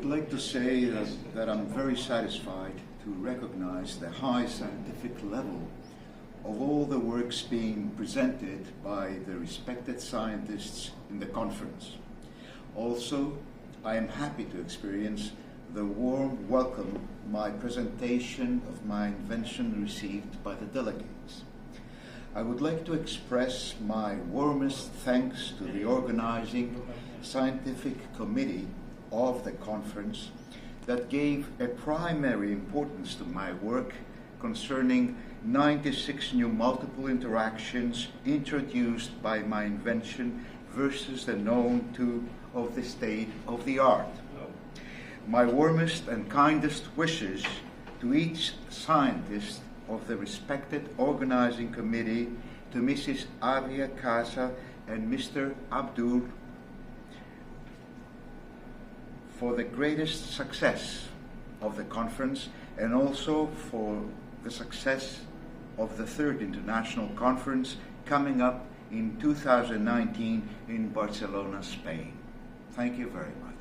would like to say that I'm very satisfied to recognize the high scientific level of all the works being presented by the respected scientists in the conference. Also, I am happy to experience the warm welcome my presentation of my invention received by the delegates. I would like to express my warmest thanks to the organizing scientific committee of the conference that gave a primary importance to my work concerning 96 new multiple interactions introduced by my invention versus the known two of the state of the art. My warmest and kindest wishes to each scientist of the respected organizing committee, to Mrs. Avia Casa and Mr. Abdul, for the greatest success of the conference and also for the success of the third international conference coming up in 2019 in Barcelona, Spain. Thank you very much.